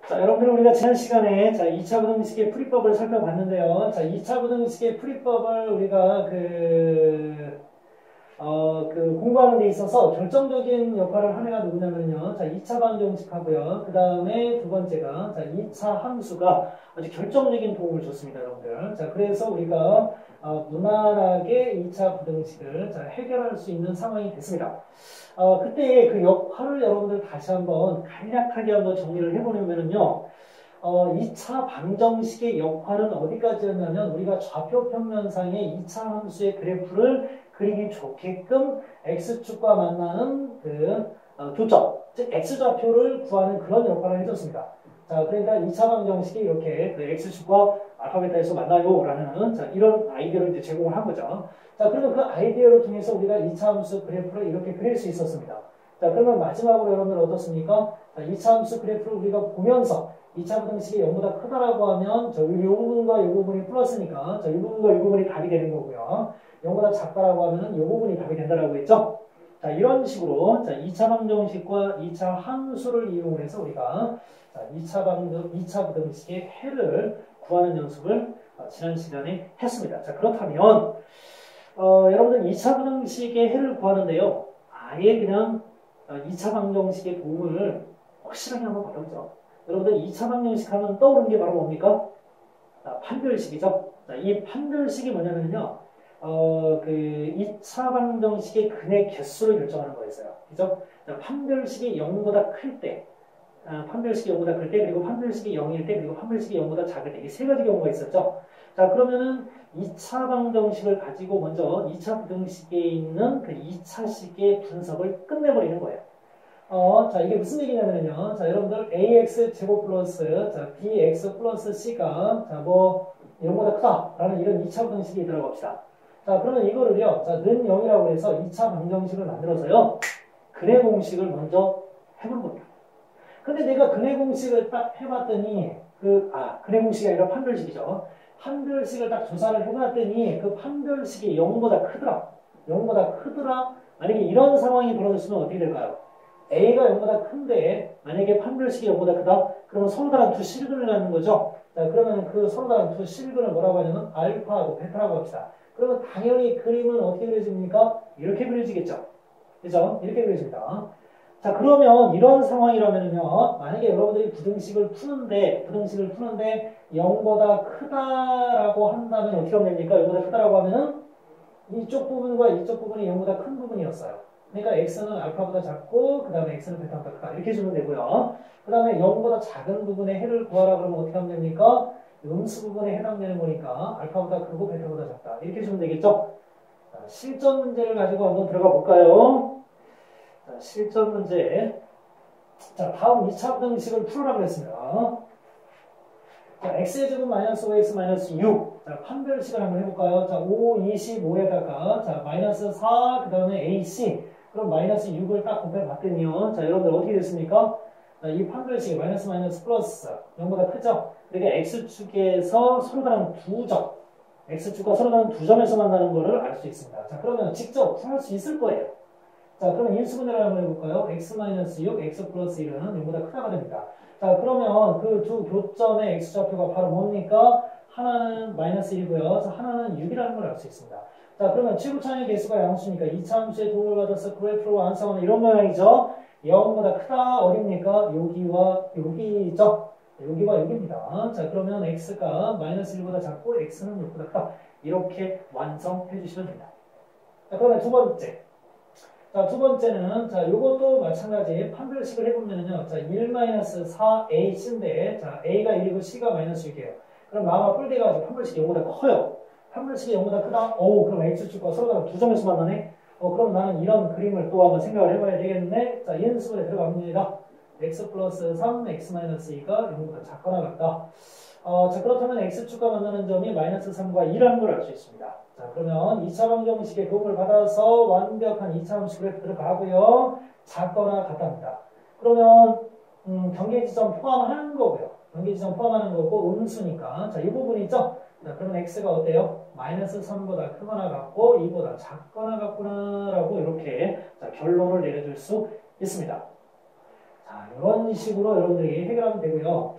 자, 여러분들 우리가 지난 시간에 2차 부등식의 풀이법을 살펴봤는데요. 자, 2차 부등식의 풀이법을 우리가 공부하는 데 있어서 결정적인 역할을 한 애가 누구냐면요. 자, 2차 방정식하고요. 그 다음에 두 번째가 2차 함수가 아주 결정적인 도움을 줬습니다, 여러분들. 자, 그래서 우리가 무난하게 2차 부등식을 해결할 수 있는 상황이 됐습니다. 그때 그 역할을 여러분들 다시 한번 간략하게 한번 정리를 해보려면요. 2차 방정식의 역할은 어디까지였냐면 우리가 좌표 평면상의 2차 함수의 그래프를 그리기 좋게끔 x축과 만나는 교점, 즉 x좌표를 구하는 그런 역할을 해줬습니다. 자, 그러니까 2차 방정식이 이렇게 x축과 알파벳에서 만나요 라는 이런 아이디어를 이제 제공을 한 거죠. 자, 그러면 그 아이디어를 통해서 우리가 2차 함수 그래프를 이렇게 그릴 수 있었습니다. 자, 그러면 마지막으로 여러분들 어떻습니까? 자, 2차 함수 그래프를 우리가 보면서 2차 부등식이 0보다 크다라고 하면 이 부분과 이 부분이 플러스니까 이 부분과 이 부분이 답이 되는 거고요. 0보다 작다라고 하면 이 부분이 답이 된다라고 했죠. 자, 이런 식으로 2차 방정식과 2차 함수를 이용해서 우리가 2차 부등식의 해를 구하는 연습을 지난 시간에 했습니다. 자, 그렇다면 여러분들 2차 부등식의 해를 구하는데요. 아예 그냥 2차 방정식의 도움을 확실하게 한번 받아보죠. 여러분들 2차 방정식 하면 떠오르는 게 바로 뭡니까? 판별식이죠. 이 판별식이 뭐냐면요. 2차 방정식의 근의 개수를 결정하는 거였어요. 그죠? 판별식이 0보다 클 때, 판별식이 0보다 클 때, 그리고 판별식이 0일 때, 그리고 판별식이 0보다 작을 때, 이 세 가지 경우가 있었죠. 자, 그러면은 2차 방정식을 가지고 먼저 2차 부등식에 있는 그 2차식의 분석을 끝내버리는 거예요. 자, 이게 무슨 얘기냐면요. 자, 여러분들 ax 제곱 플러스 bx 플러스 c가 0보다 크다라는 이런 2차 방정식이 있다고 합시다. 자, 그러면 이거를요. 는 0이라고 해서 2차 방정식을 만들어서요. 근의 공식을 먼저 해보는 겁니다. 근데 내가 근의 공식을 딱 해봤더니 근의 공식이 아니라 판별식이죠. 판별식을 딱 조사를 해봤더니 그 판별식이 0보다 크더라. 0보다 크더라. 만약에 이런 상황이 벌어졌으면 어떻게 될까요? A가 0보다 큰데 만약에 판별식이 0보다 크다? 그러면 서로 다른 두 실근을 갖는 거죠. 자, 그러면 그 서로 다른 두 실근을 뭐라고 하냐면 알파하고 베타라고 합시다. 그러면 당연히 그림은 어떻게 그려집니까? 이렇게 그려지겠죠. 그죠? 이렇게 그려집니다. 자, 그러면 이런 상황이라면요. 만약에 여러분들이 부등식을 푸는데 0보다 크다라고 한다면 어떻게 하면 됩니까? 0보다 크다라고 하면은 이쪽 부분과 이쪽 부분이 0보다 큰 부분이었어요. 그러니까 x는 알파보다 작고 그 다음에 x는 베타보다 크다. 이렇게 주면 되고요. 그 다음에 0보다 작은 부분의 해를 구하라 그러면 어떻게 하면 됩니까? 음수 부분에 해당되는 거니까 알파보다 크고 베타보다 작다. 이렇게 주면 되겠죠? 자, 실전 문제를 가지고 한번 들어가 볼까요? 자, 실전 문제. 자, 다음 2차 부등식을 풀으라고 했습니다. 자, x의 제곱 마이너스 5x 마이너스 6. 자, 판별식을 한번 해볼까요? 자, 5, 25에다가 마이너스 4, 그 다음에 ac. 그럼 마이너스 6을 딱 곱해봤더니요. 자, 여러분들 어떻게 됐습니까? 자, 이 판별식이 마이너스 마이너스 플러스 0보다 크죠? 그러니까 x축에서 서로 다른 두 점. x축과 서로 다른 두 점에서 만나는 거를 알 수 있습니다. 자, 그러면 직접 구할 수 있을 거예요. 자, 그러면 인수분해를 한번 해볼까요? x-6, x 플러스 1은 0보다 크다가 됩니다. 자, 그러면 그 두 교점의 x좌표가 바로 뭡니까? 하나는 마이너스 1이고요. 하나는 6이라는 걸 알 수 있습니다. 자, 그러면 지구창의 개수가 양수니까 2차 함수의 도움을 받아서 그래프로 완성하는 이런 모양이죠. 0보다 크다 어딥니까? 여기와 여기죠. 여기와 여기입니다. 자, 그러면 x가 마이너스 1보다 작고 x는 6보다 크다. 이렇게 완성해 주시면 됩니다. 자, 그러면 두 번째. 자, 두 번째는, 요것도 마찬가지 판별식을 해보면은요, 1-4ac인데, a가 1이고 c가 마이너스 6이에요. 그럼 마가 뿔대가지고 판별식이 0보다 커요. 판별식이 0보다 크다? 그럼 x축과 서로 다른 두 점에서 만나네? 그럼 나는 이런 그림을 또 한번 생각을 해봐야 되겠는데, 자, 인수분해 들어갑니다. x 플러스 3, x 마이너스 2가 0보다 작거나 같다. 자, 그렇다면 x축과 만나는 점이 마이너스 3과 2라는 걸 알 수 있습니다. 자, 그러면 2차 방정식의 도움을 받아서 완벽한 2차 함수 그래프를 가고요. 작거나 같답니다. 그러면 경계지점 포함하는 거고요. 경계지점 포함하는 거고 음수니까 자, 이 부분 있죠? 자, 그러면 x가 어때요? 마이너스 3보다 크거나 같고 2보다 작거나 같구나 라고 이렇게 결론을 내려줄 수 있습니다. 자, 이런 식으로 여러분들이 해결하면 되고요.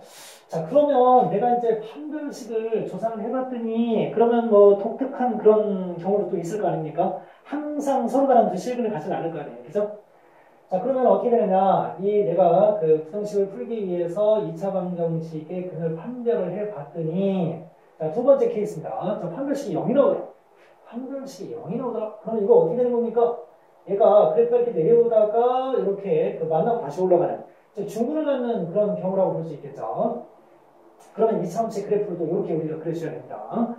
자, 그러면 내가 이제 판별식을 조사를 해봤더니, 그러면 뭐 독특한 그런 경우도 또 있을 거 아닙니까? 항상 서로 다른 두 실근을 가지는 않을 거 아니에요. 그죠? 자, 그러면 어떻게 되느냐. 내가 그 부등식을 풀기 위해서 2차 방정식의 근을 판별을 해봤더니, 자, 두 번째 케이스입니다. 저 판별식이 0이 나오더라. 판별식이 0이 나오더라. 그러면 이거 어떻게 되는 겁니까? 얘가 그래프가 이렇게 내려오다가 이렇게 그 만나고 다시 올라가는 중근을 갖는 그런 경우라고 볼 수 있겠죠. 그러면 2차 함수의 그래프를 또 이렇게 우리가 그려줘야 됩니다.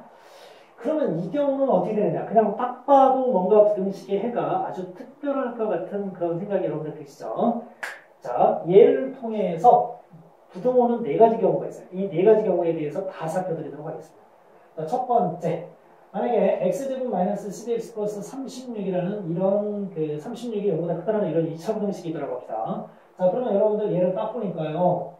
그러면 이 경우는 어떻게 되느냐. 그냥 딱 봐도 뭔가 부등식의 해가 아주 특별할 것 같은 그런 생각이 여러분들 드시죠. 자, 얘를 통해서 부등호는 네 가지 경우가 있어요. 이 네 가지 경우에 대해서 다 살펴드리도록 하겠습니다. 자, 첫 번째. 만약에 x제곱 마이너스 12x 플러스 36이라는 이런 그 36이 0보다 크다는 이런 2차 부등식이더라고 합시다. 자, 그러면 여러분들 얘를 딱 보니까요.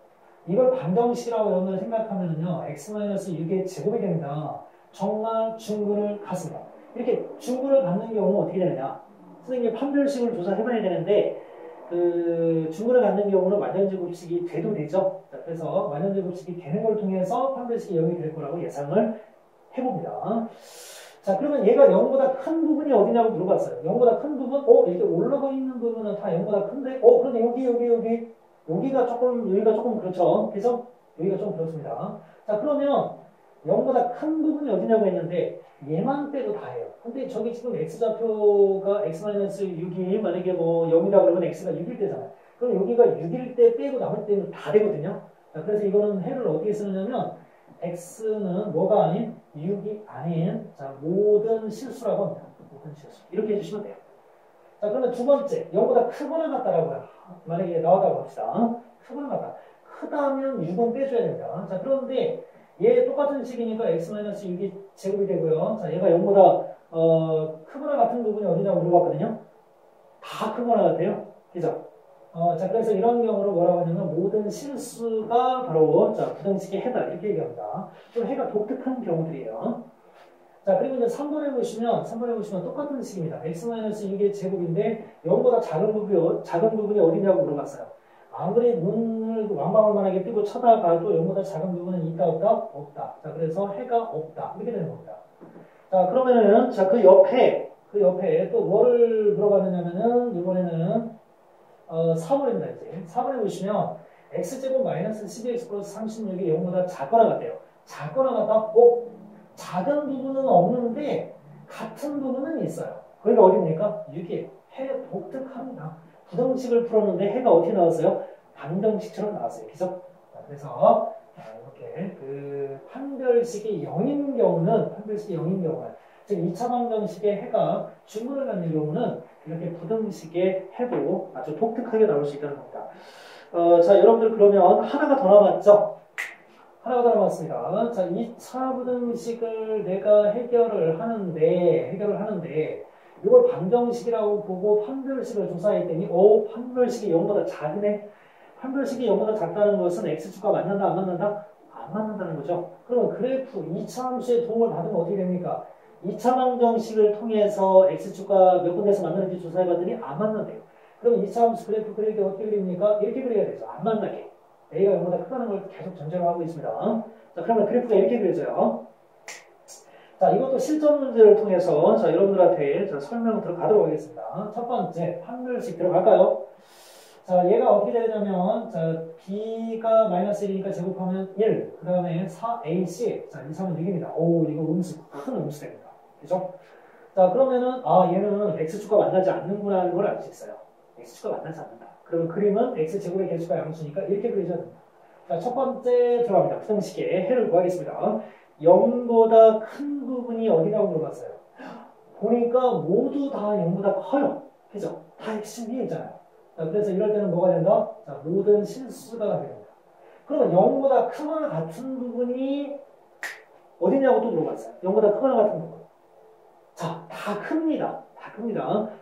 이걸 반정식이라고 여러분들 생각하면은요. x-6의 제곱이 됩니다. 정말 중근을 갖습니다. 이렇게 중근을 갖는 경우는 어떻게 되느냐. 선생님이 판별식을 조사해봐야 되는데 그 중근을 갖는 경우는 완전제곱식이 돼도 되죠. 자, 그래서 완전제곱식이 되는 걸 통해서 판별식이 0이 될 거라고 예상을 해봅니다. 자, 그러면 얘가 0보다 큰 부분이 어디냐고 물어봤어요. 0보다 큰 부분? 이렇게 올라가 있는 부분은 다 0보다 큰데? 그런데 여기가 조금 그렇죠. 그래서 여기가 좀 그렇습니다. 자, 그러면 0보다 큰 부분이 어디냐고 했는데 얘만 빼도 다예요. 근데 저기 지금 x좌표가 x-6이 만약에 뭐 0이라고 그러면 x가 6일 때잖아요. 그럼 여기가 6일 때 빼고 나머지 때는 다 되거든요. 자, 그래서 이거는 해를 어떻게 쓰느냐면 x는 뭐가 아닌 6이 아닌 자, 모든 실수라고 합니다. 모든 실수. 이렇게 해주시면 돼요. 자, 그러면 두 번째 0보다 크거나 같다라고요. 만약에 나왔다고 합시다. 크거나 같다. 크다면 6은 빼줘야 됩니다. 자, 그런데 얘 똑같은 식이니까 x-6이 제곱이 되고요. 자, 얘가 0보다 크거나 같은 부분이 어디냐고 물어봤거든요. 다 크거나 같아요. 그죠? 자, 그래서 이런 경우를 뭐라고 하냐면 모든 실수가 바로 자, 부등식의 해다 이렇게 얘기합니다. 좀 해가 독특한 경우들이에요. 자, 그리고 이제 3번에 보시면 똑같은 식입니다. x-6의 제곱인데 0보다 작은 부분이 어디냐고 물어봤어요. 아무리 눈을 왕방울만하게 뜨고 쳐다봐도 0보다 작은 부분은 있다 없다? 없다. 자, 그래서 해가 없다. 이렇게 되는 겁니다. 자, 그러면은 자, 그 옆에 또 뭐를 물어봤느냐면은 이번에는 4번입니다. 이제 4번에 보시면 x제곱 마이너스 12x 플러스 36이 0보다 작거나 같대요. 작거나 같다? 작은 부분은 없는데 같은 부분은 있어요. 그러니까 어디입니까? 6이에요. 해 독특합니다. 부등식을 풀었는데 해가 어떻게 나왔어요? 반정식처럼 나왔어요. 그죠? 그래서 이렇게 그 판별식이 0인 경우는 즉 2차 방정식의 해가 중근을 갖는 경우는 이렇게 부등식의 해도 아주 독특하게 나올 수 있다는 겁니다. 자, 여러분들 그러면 하나가 더 남았죠? 하나가 더 남았습니다. 자, 2차 부등식을 내가 해결을 하는데 이걸 방정식이라고 보고 판별식을 조사했더니 판별식이 0보다 작네. 판별식이 0보다 작다는 것은 x축과 만난다 안 만난다? 안 만난다는 거죠. 그러면 그래프 2차 함수의 도움을 받으면 어떻게 됩니까? 2차 방정식을 통해서 x축과 몇 군데서 만나는지 조사해봤더니 안 만난대요. 그럼 2차 함수 그래프 그릴 때 어떻게 그립니까? 이렇게 그려야 되죠. 안 만나게. a가 0보다 크다는 걸 계속 전제로 하고 있습니다. 자, 그러면 그래프가 이렇게 그려져요. 자, 이것도 실전 문제를 통해서 자, 여러분들한테 설명 들어가도록 하겠습니다. 첫 번째, 판별식 들어갈까요? 자, 얘가 어떻게 되냐면, 자, b가 마이너스 1이니까 제곱하면 1, 그 다음에 4ac, 자, 2, 3은 6입니다. 이거 큰 음수 됩니다. 그죠? 자, 그러면은, 얘는 x축과 만나지 않는구나 하는 걸 알 수 있어요. x축과 만나지 않는다. 그러면 그림은 x제곱의 개수가 양수니까 이렇게 그려져야 됩니다. 자, 첫 번째 들어갑니다. 부등식의 해를 구하겠습니다. 0보다 큰 부분이 어디라고 물어봤어요? 보니까 모두 다 0보다 커요. 그죠? 다 x 위에 있잖아요. 자, 그래서 이럴 때는 뭐가 된다? 자, 모든 실수가 가게 됩니다. 그러면 0보다 크거나 같은 부분이 어디냐고 또 물어봤어요. 0보다 크거나 같은 부분. 자, 다 큽니다.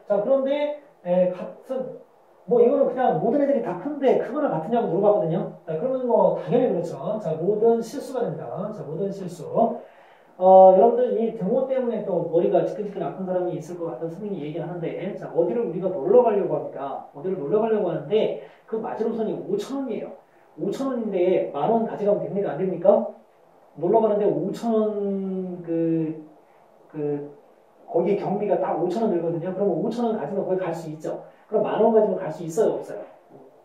자, 그런데 같은 이거는 그냥 모든 애들이 다 큰데 크거나 같으냐고 물어봤거든요. 자, 그러면 당연히 그렇죠. 자, 모든 실수가 됩니다. 자, 모든 실수. 여러분들 이 등호 때문에 또 머리가 지끈지끈 아픈 사람이 있을 것 같은 선생님이 얘기하는데, 자, 어디를 우리가 놀러 가려고 합니까? 어디를 놀러 가려고 하는데, 그 마지노선이 5,000원이에요. 5,000원인데 10,000원 가져가면 됩니까? 안 됩니까? 놀러 가는데 5,000원 거기 경비가 딱 5,000원 들거든요. 그러면 5,000원 가지면 거기 갈 수 있죠. 그럼 10,000원 가지면 갈 수 있어요? 없어요?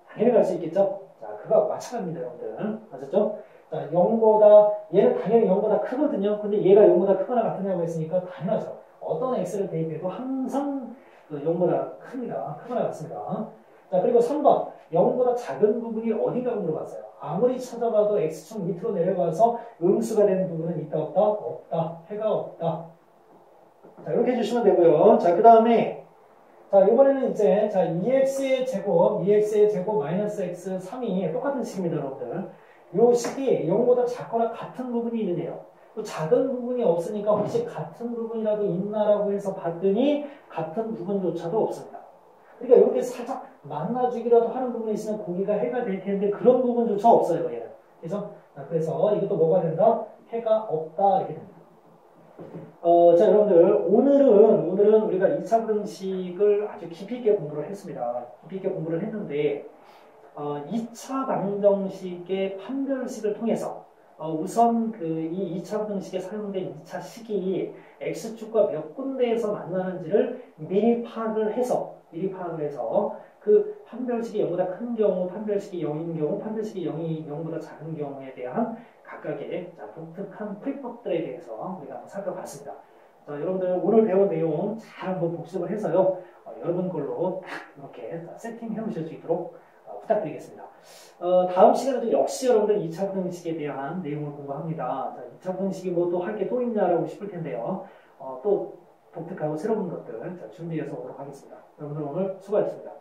당연히 갈 수 있겠죠? 자, 그거 마찬가지입니다, 여러분들. 맞았죠? 자, 0보다, 얘는 당연히 0보다 크거든요. 근데 얘가 0보다 크거나 같으냐고 했으니까 당연하죠. 어떤 x를 대입해도 항상 0보다 큽니다. 크거나 같습니다. 자, 그리고 3번. 0보다 작은 부분이 어딘가 물어봤어요. 아무리 찾아봐도 x축 밑으로 내려가서 음수가 되는 부분은 있다, 없다? 없다. 해가 없다. 자, 이렇게 해주시면 되고요. 자, 그 다음에 자, 이번에는 이제, 자, 2x의 제곱 마이너스 x 3이 똑같은 식입니다, 여러분들. 이 식이 0보다 작거나 같은 부분이 있느냐요. 또 작은 부분이 없으니까 혹시 같은 부분이라도 있나라고 해서 봤더니 같은 부분조차도 없습니다. 그러니까 이렇게 살짝 만나주기라도 하는 부분이 있으면 고기가 해가 될 텐데 그런 부분조차 없어요, 얘는. 그래서, 그래서 이것도 뭐가 된다? 해가 없다, 이렇게 됩니다. 자, 여러분들, 오늘은 우리가 2차 방정식을 아주 깊이 있게 공부를 했습니다. 깊이 있게 공부를 했는데, 2차 방정식의 판별식을 통해서, 우선 이 2차 방정식에 사용된 2차 식이 x축과 몇 군데에서 만나는지를 미리 파악을 해서, 그 판별식이 0보다 큰 경우, 판별식이 0인 경우, 판별식이 0보다 작은 경우에 대한 각각의 독특한 풀이법들에 대해서 우리가 한번 살펴봤습니다. 자, 여러분들 오늘 배운 내용 잘 한번 복습을 해서요. 여러분 걸로 딱 이렇게 세팅해 놓으실 수 있도록 부탁드리겠습니다. 다음 시간에도 역시 여러분들 2차 방정식에 대한 내용을 공부합니다. 자, 2차 방정식이 뭐 또 할 게 또 있냐라고 싶을 텐데요. 또 독특하고 새로운 것들 준비해서 오도록 하겠습니다. 여러분들 오늘 수고하셨습니다.